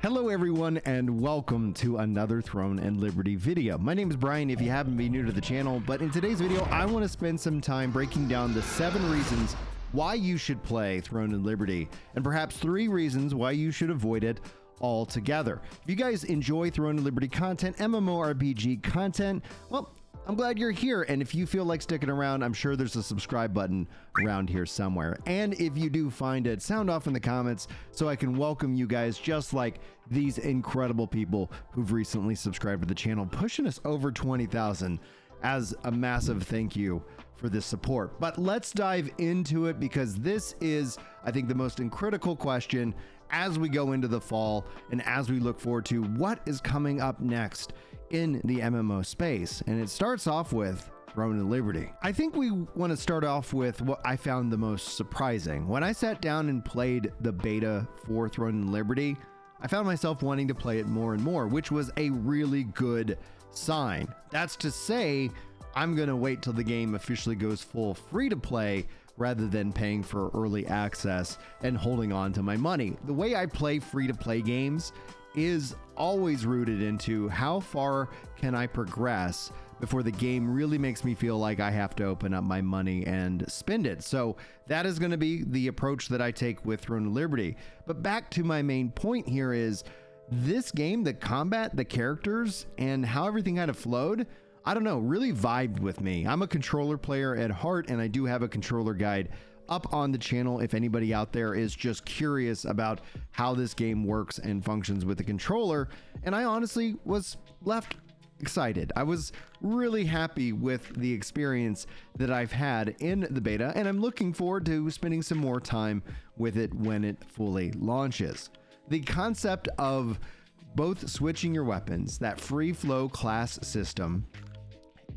Hello everyone and welcome to another Throne and Liberty video. My name is Brian if you haven't been new to the channel, but in today's video I want to spend some time breaking down the 7 reasons why you should play Throne and Liberty and perhaps 3 reasons why you should avoid it altogether. If you guys enjoy Throne and Liberty content, MMORPG content, well, I'm glad you're here, and if you feel like sticking around, I'm sure there's a subscribe button around here somewhere. And if you do find it, sound off in the comments so I can welcome you guys just like these incredible people who've recently subscribed to the channel, pushing us over 20,000 as a massive thank you for this support. But let's dive into it because this is, I think, the most critical question as we go into the fall and as we look forward to what is coming up next in the MMO space. And it starts off with Throne and Liberty. I think we want to start off with what I found the most surprising. When I sat down and played the beta for Throne and Liberty, I found myself wanting to play it more and more, which was a really good sign. That's to say, I'm gonna wait till the game officially goes full free to play rather than paying for early access and holding on to my money. The way I play free to play games is always rooted into how far can I progress before the game really makes me feel like I have to open up my money and spend it. So that is going to be the approach that I take with Throne and Liberty. But back to my main point here is this game, the combat, the characters, and how everything kind of flowed, I don't know, really vibed with me. I'm a controller player at heart, and I do have a controller guide up on the channel if anybody out there is just curious about how this game works and functions with the controller. And I honestly was left excited. I was really happy with the experience that I've had in the beta, and I'm looking forward to spending some more time with it when it fully launches. The concept of both switching your weapons, that free flow class system,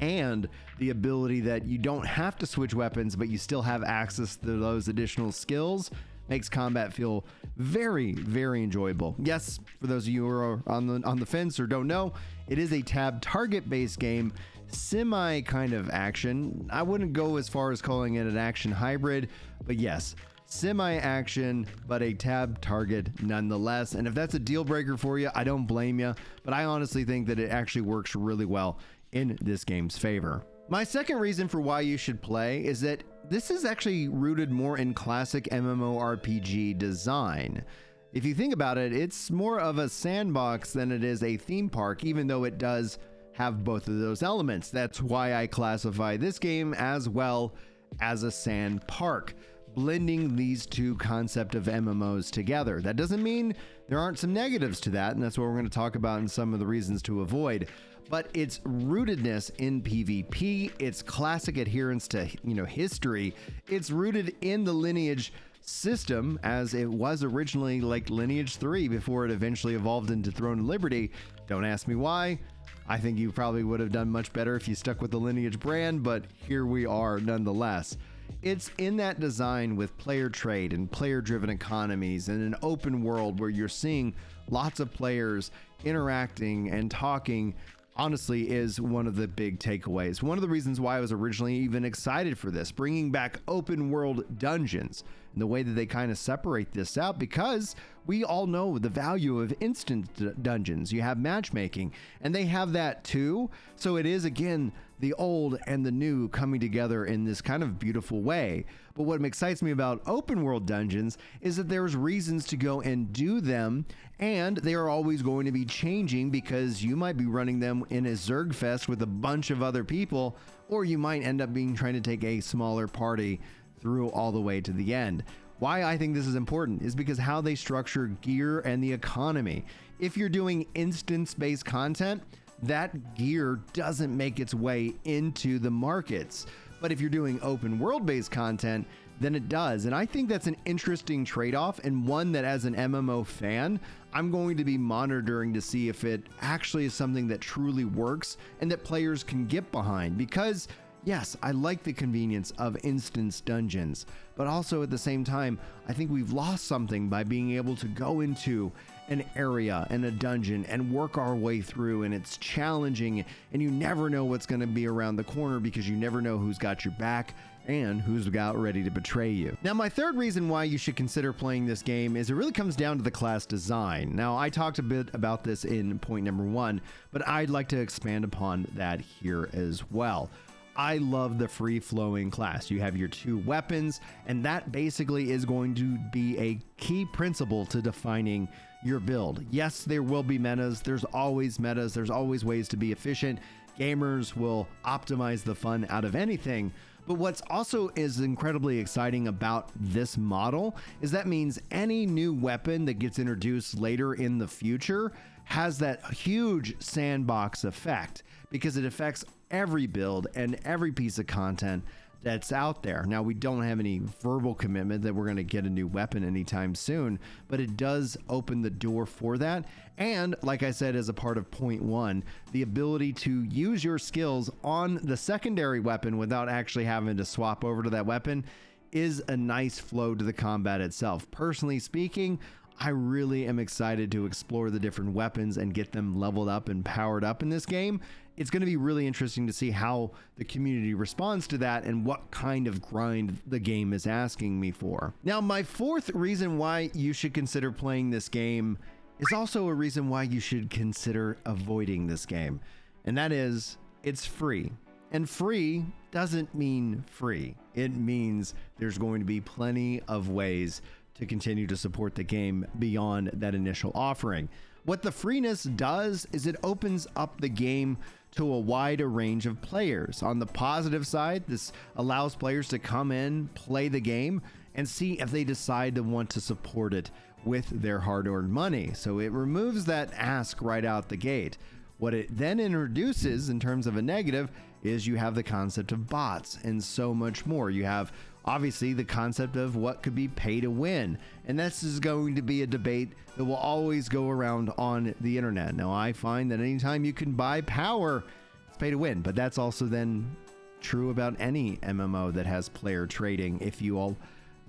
and the ability that you don't have to switch weapons but you still have access to those additional skills makes combat feel very, very enjoyable. Yes, for those of you who are on the fence or don't know, it is a tab target based game, semi kind of action. I wouldn't go as far as calling it an action hybrid, but yes, semi-action, but a tab target nonetheless. And if that's a deal breaker for you, I don't blame you, but I honestly think that it actually works really well in this game's favor. My second reason for why you should play is that this is actually rooted more in classic MMORPG design. If you think about it, it's more of a sandbox than it is a theme park, even though it does have both of those elements. That's why I classify this game as well as a SandPark, blending these two concepts of MMOs together. That doesn't mean there aren't some negatives to that, and that's what we're going to talk about in some of the reasons to avoid. But its rootedness in PvP, its classic adherence to history, it's rooted in the Lineage system as it was originally like Lineage 3 before it eventually evolved into Throne and Liberty. Don't ask me why. I think you probably would have done much better if you stuck with the Lineage brand, but here we are nonetheless. It's in that design with player trade and player-driven economies and an open world where you're seeing lots of players interacting and talking, honestly, is one of the big takeaways. One of the reasons why I was originally even excited for this, bringing back open world dungeons and the way that they kind of separate this out, because we all know the value of instant dungeons. You have matchmaking and they have that too. So it is, again, the old and the new coming together in this kind of beautiful way. But what excites me about open world dungeons is that there's reasons to go and do them, and they are always going to be changing because you might be running them in a Zerg fest with a bunch of other people, or you might end up trying to take a smaller party through all the way to the end. Why I think this is important is because how they structure gear and the economy. If you're doing instance-based content, that gear doesn't make its way into the markets. But if you're doing open world-based content, then it does. And I think that's an interesting trade-off, and one that as an MMO fan, I'm going to be monitoring to see if it actually is something that truly works and that players can get behind. Because yes, I like the convenience of instance dungeons, but also at the same time, I think we've lost something by being able to go into an area and a dungeon and work our way through, and it's challenging, and you never know what's going to be around the corner because you never know who's got your back. and who's about ready to betray you. Now, my third reason why you should consider playing this game is it really comes down to the class design. Now, I talked a bit about this in point number 1, but I'd like to expand upon that here as well. I love the free-flowing class. You have your 2 weapons, and that basically is going to be a key principle to defining your build. Yes, there will be metas. There's always metas. There's always ways to be efficient. Gamers will optimize the fun out of anything. But what's also is incredibly exciting about this model is that means any new weapon that gets introduced later in the future has that huge sandbox effect because it affects every build and every piece of content that's out there. Now, we don't have any verbal commitment that we're going to get a new weapon anytime soon, but it does open the door for that. And like I said, as a part of point 1, the ability to use your skills on the secondary weapon without actually having to swap over to that weapon is a nice flow to the combat itself. Personally speaking, I really am excited to explore the different weapons and get them leveled up and powered up in this game. It's going to be really interesting to see how the community responds to that and what kind of grind the game is asking me for. Now, my fourth reason why you should consider playing this game is also a reason why you should consider avoiding this game. And that is, it's free. And free doesn't mean free. It means there's going to be plenty of ways to continue to support the game beyond that initial offering. What the freeness does is it opens up the game to a wider range of players. On the positive side, this allows players to come in, play the game, and see if they decide to want to support it with their hard-earned money. So it removes that ask right out the gate. What it then introduces in terms of a negative is you have the concept of bots and so much more. You have obviously the concept of what could be pay to win, and this is going to be a debate that will always go around on the internet. Now, I find that anytime you can buy power, it's pay to win, but that's also then true about any MMO that has player trading if you all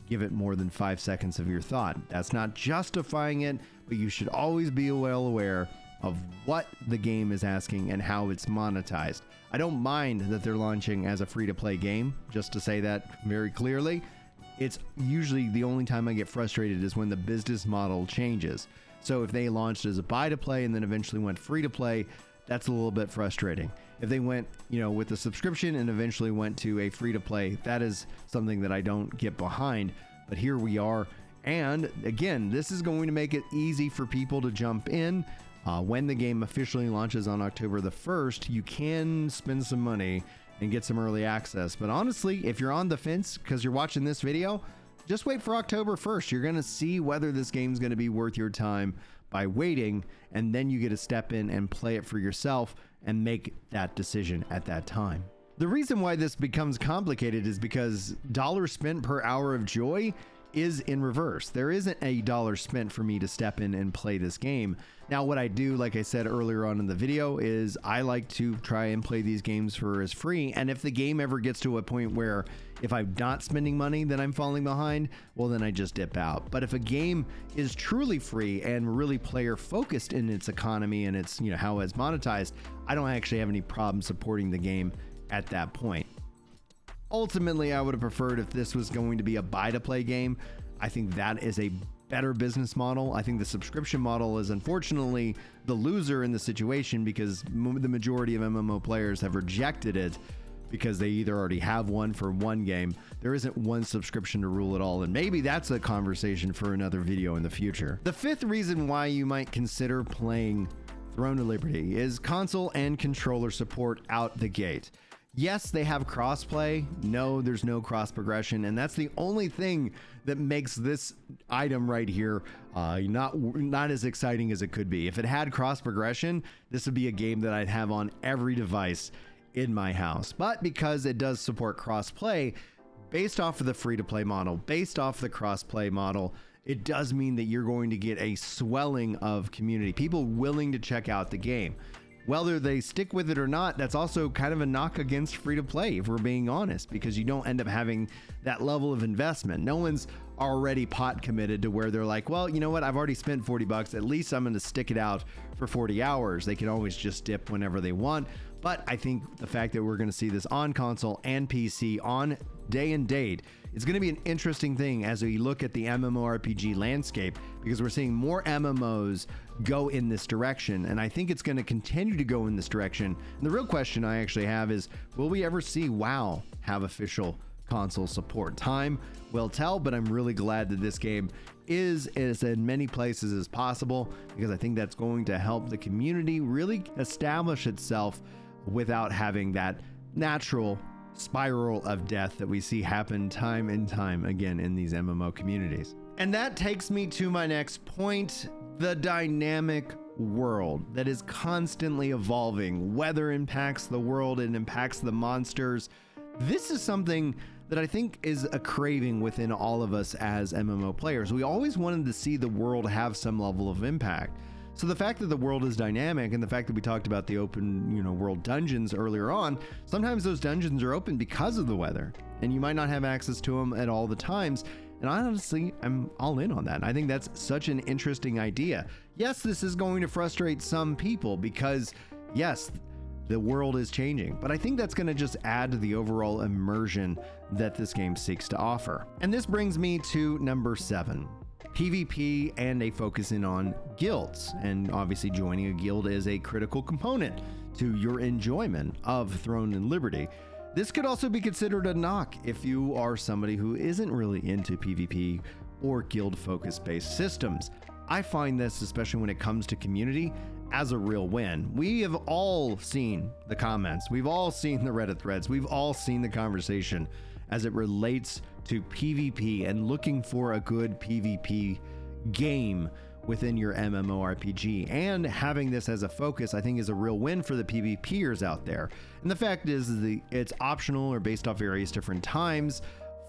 give it more than 5 seconds of your thought. That's not justifying it, but you should always be well aware of what the game is asking and how it's monetized. I don't mind that they're launching as a free-to-play game, just to say that very clearly. It's usually the only time I get frustrated is when the business model changes. So if they launched as a buy-to-play and then eventually went free-to-play, that's a little bit frustrating. If they went, with a subscription and eventually went to a free-to-play, that is something that I don't get behind. But here we are. And again, this is going to make it easy for people to jump in. When the game officially launches on October the 1st, you can spend some money and get some early access. But honestly, if you're on the fence because you're watching this video, just wait for October 1st. You're going to see whether this game's going to be worth your time by waiting, and then you get to step in and play it for yourself and make that decision at that time. The reason why this becomes complicated is because dollars spent per hour of joy is in reverse. There isn't a dollar spent for me to step in and play this game. Now, what I do, like I said earlier on in the video, is I like to try and play these games for as free. And if the game ever gets to a point where if I'm not spending money, then I'm falling behind, well, then I just dip out. But if a game is truly free and really player focused in its economy and its, how it's monetized, I don't actually have any problem supporting the game at that point. Ultimately, I would have preferred if this was going to be a buy-to-play game. I think that is a better business model. I think the subscription model is unfortunately the loser in the situation because the majority of MMO players have rejected it because they either already have one for one game. There isn't one subscription to rule it all, and maybe that's a conversation for another video in the future. The fifth reason why you might consider playing Throne of Liberty is console and controller support out the gate. Yes, they have crossplay. No, there's no cross progression, and that's the only thing that makes this item right here not as exciting as it could be. If it had cross progression, this would be a game that I'd have on every device in my house. But because it does support crossplay, based off of the free-to-play model, based off the crossplay model, it does mean that you're going to get a swelling of community, people willing to check out the game. Whether they stick with it or not, that's also kind of a knock against free-to-play, if we're being honest, because you don't end up having that level of investment. No one's already pot committed to where they're like, well, you know what, I've already spent 40 bucks, at least I'm going to stick it out for 40 hours. They can always just dip whenever they want. But I think the fact that we're going to see this on console and PC on day and date, it's going to be an interesting thing as we look at the MMORPG landscape, because we're seeing more MMOs go in this direction, and I think it's going to continue to go in this direction. And the real question I actually have is, will we ever see WoW have official console support? Time will tell, but I'm really glad that this game is in many places as possible, because I think that's going to help the community really establish itself without having that natural spiral of death that we see happen time and time again in these MMO communities. And that takes me to my next point: the dynamic world that is constantly evolving. Weather impacts the world, it impacts the monsters. This is something that I think is a craving within all of us as MMO players. We always wanted to see the world have some level of impact. So the fact that the world is dynamic, and the fact that we talked about the open, world dungeons earlier on, sometimes those dungeons are open because of the weather, and you might not have access to them at all the times. And honestly, I'm all in on that. I think that's such an interesting idea. Yes, this is going to frustrate some people because, yes, the world is changing, but I think that's going to just add to the overall immersion that this game seeks to offer. And this brings me to number 7. PvP and a focus in on guilds. And obviously joining a guild is a critical component to your enjoyment of Throne and Liberty. This could also be considered a knock if you are somebody who isn't really into PvP or guild focus based systems. I find this, especially when it comes to community, as a real win. We have all seen the comments, we've all seen the Reddit threads, we've all seen the conversation as it relates to PvP and looking for a good PvP game within your MMORPG. And having this as a focus, I think, is a real win for the PvPers out there. And the fact is it's optional or based off various different times.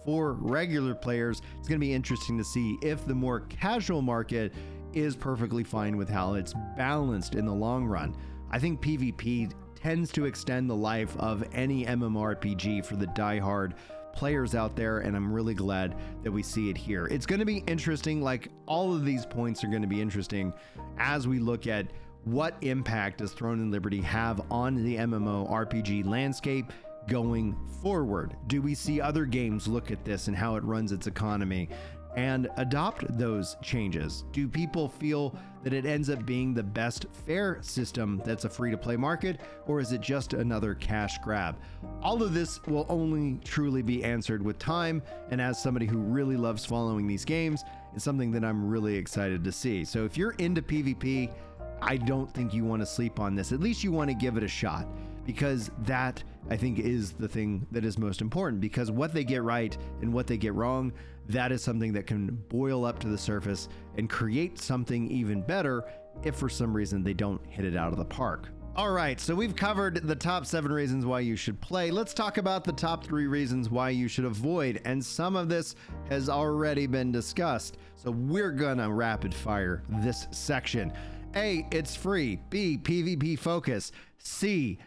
For regular players, it's going to be interesting to see if the more casual market is perfectly fine with how it's balanced in the long run. I think PvP tends to extend the life of any MMORPG for the diehard players out there, and I'm really glad that we see it here. It's going to be interesting, like all of these points are going to be interesting as we look at what impact does Throne and Liberty have on the MMORPG landscape going forward. Do we see other games look at this and how it runs its economy and adopt those changes? Do people feel that it ends up being the best fair system that's a free-to-play market, or is it just another cash grab? All of this will only truly be answered with time, and as somebody who really loves following these games, it's something that I'm really excited to see. So if you're into PvP, I don't think you want to sleep on this. At least you want to give it a shot, because that, I think, is the thing that is most important, because what they get right and what they get wrong, that is something that can boil up to the surface and create something even better if for some reason they don't hit it out of the park. All right, so we've covered the top 7 reasons why you should play. Let's talk about the top 3 reasons why you should avoid. And some of this has already been discussed, so we're gonna rapid fire this section. A, it's free. B, PvP focus. C,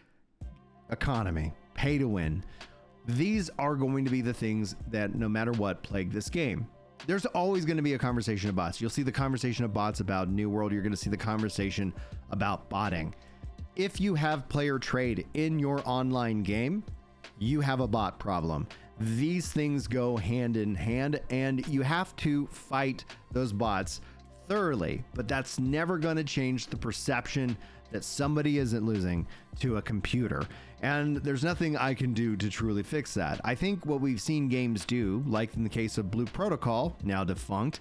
economy, pay to win. These are going to be the things that, no matter what, plague this game. There's always going to be a conversation of bots. You'll see the conversation of bots about New World. You're going to see the conversation about botting. If you have player trade in your online game, you have a bot problem. These things go hand in hand, and you have to fight those bots thoroughly, but that's never going to change the perception that somebody isn't losing to a computer. And there's nothing I can do to truly fix that. I think what we've seen games do, like in the case of Blue Protocol, now defunct,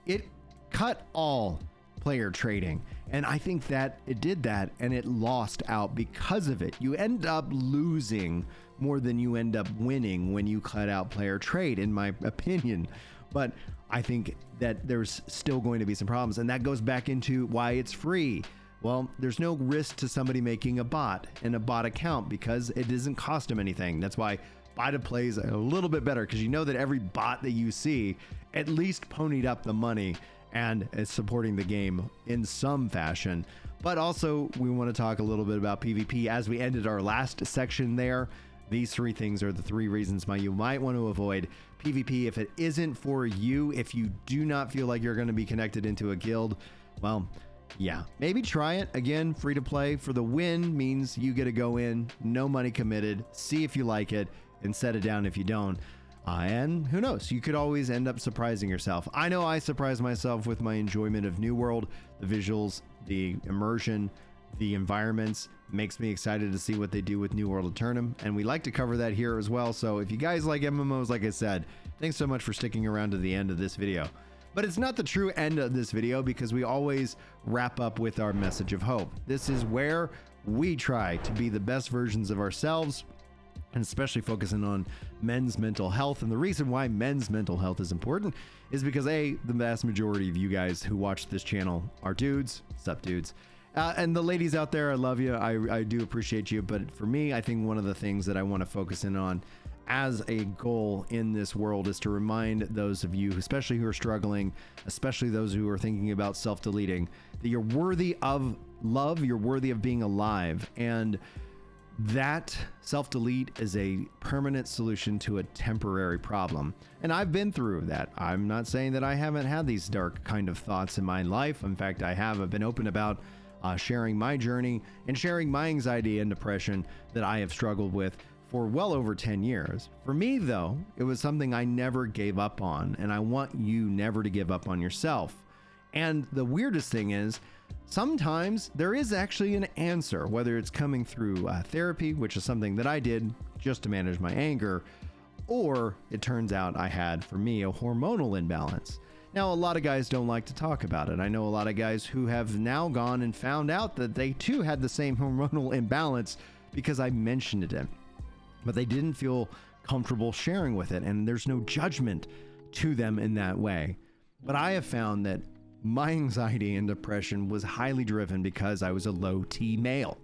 it cut all player trading. And I think that it did that, and it lost out because of it. You end up losing more than you end up winning when you cut out player trade, in my opinion. But I think that there's still going to be some problems, and that goes back into why it's free. Well, there's no risk to somebody making a bot and a bot account because it doesn't cost them anything. That's why buy to play is a little bit better, because you know that every bot that you see at least ponied up the money and is supporting the game in some fashion. But also, we want to talk a little bit about PvP as we ended our last section there. These three things are the three reasons why you might want to avoid PvP if it isn't for you. If you do not feel like you're going to be connected into a guild, well, yeah, maybe try it. Again, free to play. For the win means you get to go in, no money committed, see if you like it, and set it down if you don't. And who knows, you could always end up surprising yourself. I know I surprise myself with my enjoyment of New World, the visuals, the immersion, the environments. Makes me excited to see what they do with New World Eternum, and we like to cover that here as well. So if you guys like MMOs, like I said, thanks so much for sticking around to the end of this video. But it's not the true end of this video, because we always wrap up with our message of hope. This is where we try to be the best versions of ourselves, and especially focusing on men's mental health. And the reason why men's mental health is important is because the vast majority of you guys who watch this channel are dudes. Sup, dudes? And the ladies out there, I love you. I do appreciate you. But for me, I think one of the things that I want to focus in on as a goal in this world is to remind those of you, especially who are struggling, especially those who are thinking about self-deleting, that you're worthy of love, you're worthy of being alive. And that self-delete is a permanent solution to a temporary problem. And I've been through that. I'm not saying that I haven't had these dark kind of thoughts in my life. In fact, I have. I've been open about sharing my journey and sharing my anxiety and depression that I have struggled with for well over 10 years. For me, though, it was something I never gave up on, and I want you never to give up on yourself. And the weirdest thing is, sometimes there is actually an answer, whether it's coming through therapy, which is something that I did just to manage my anger, or it turns out I had, for me, a hormonal imbalance. Now, a lot of guys don't like to talk about it. I know a lot of guys who have now gone and found out that they too had the same hormonal imbalance because I mentioned it, but they didn't feel comfortable sharing with it, and there's no judgment to them in that way. But I have found that my anxiety and depression was highly driven because I was a low T male.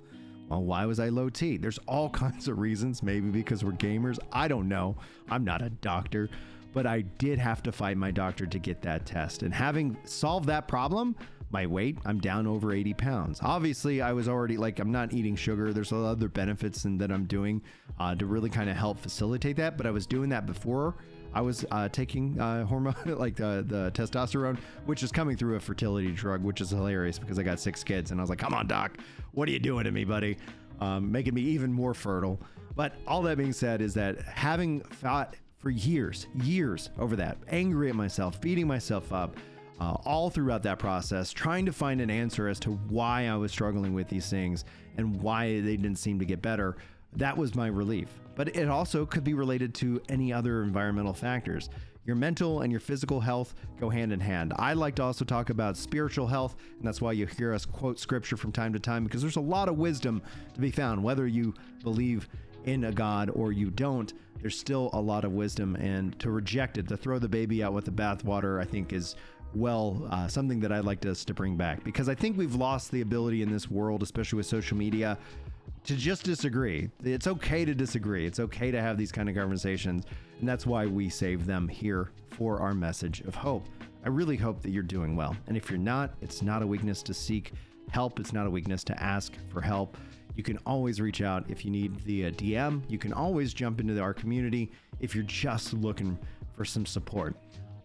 Well, why was I low T? There's all kinds of reasons. Maybe because we're gamers. I don't know. I'm not a doctor. But I did have to fight my doctor to get that test. And having solved that problem, my weight, I'm down over 80 pounds. Obviously, I was already I'm not eating sugar. There's other benefits that I'm doing to really kind of help facilitate that. But I was doing that before I was taking hormone, the testosterone, which is coming through a fertility drug, which is hilarious because I got 6 kids. And I was like, come on, doc, what are you doing to me, buddy? Making me even more fertile. But all that being said is that having fought for years over that, angry at myself, beating myself up, all throughout that process, trying to find an answer as to why I was struggling with these things and why they didn't seem to get better. That was my relief. But it also could be related to any other environmental factors. Your mental and your physical health go hand in hand. I like to also talk about spiritual health, and that's why you hear us quote scripture from time to time, because there's a lot of wisdom to be found, whether you believe in a God or you don't. There's still a lot of wisdom, and to reject it, to throw the baby out with the bathwater, I think is something that I'd like us to bring back, because I think we've lost the ability in this world, especially with social media, to just disagree. It's okay to disagree. It's okay to have these kind of conversations, and that's why we save them here for our message of hope. I really hope that you're doing well, and if you're not, it's not a weakness to seek help. It's not a weakness to ask for help. You can always reach out if you need the DM. You can always jump into our community if you're just looking for some support.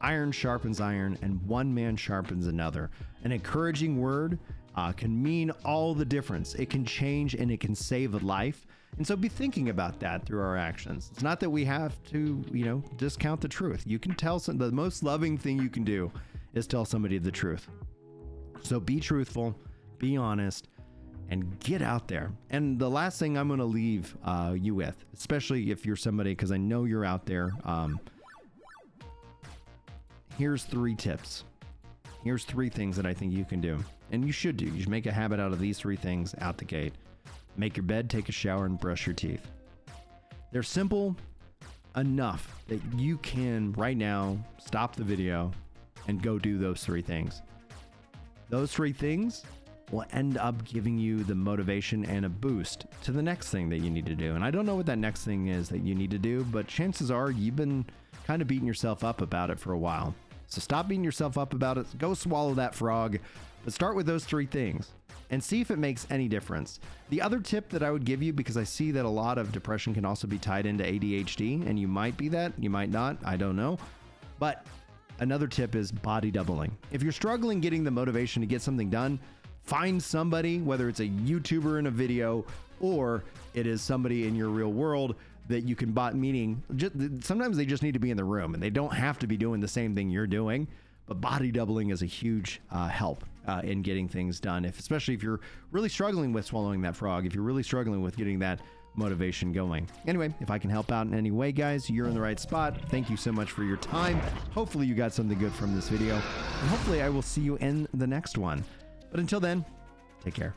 Iron sharpens iron, and one man sharpens another. An encouraging word can mean all the difference. It can change and it can save a life. And so be thinking about that through our actions. It's not that we have to, discount the truth. You can tell the most loving thing you can do is tell somebody the truth. So be truthful, be honest, and get out there. And the last thing I'm going to leave you with, especially if you're somebody, because I know you're out there, here's 3 tips. Here's 3 things that I think you can do, and you should do. You should make a habit out of these 3 things out the gate. Make your bed, take a shower, and brush your teeth. They're simple enough that you can right now stop the video and go do those 3 things. Those 3 things will end up giving you the motivation and a boost to the next thing that you need to do. And I don't know what that next thing is that you need to do, but chances are you've been kind of beating yourself up about it for a while. So stop beating yourself up about it. Go swallow that frog, but start with those 3 things. and see if it makes any difference. The other tip that I would give you, because I see that a lot of depression can also be tied into ADHD, and you might be that, you might not, I don't know. But another tip is body doubling. If you're struggling getting the motivation to get something done, find somebody, whether it's a YouTuber in a video or it is somebody in your real world that you can meaning sometimes they just need to be in the room and they don't have to be doing the same thing you're doing. But body doubling is a huge help in getting things done, especially if you're really struggling with swallowing that frog, if you're really struggling with getting that motivation going. Anyway, if I can help out in any way, guys, you're in the right spot. Thank you so much for your time. Hopefully you got something good from this video, and hopefully I will see you in the next one. But until then, take care.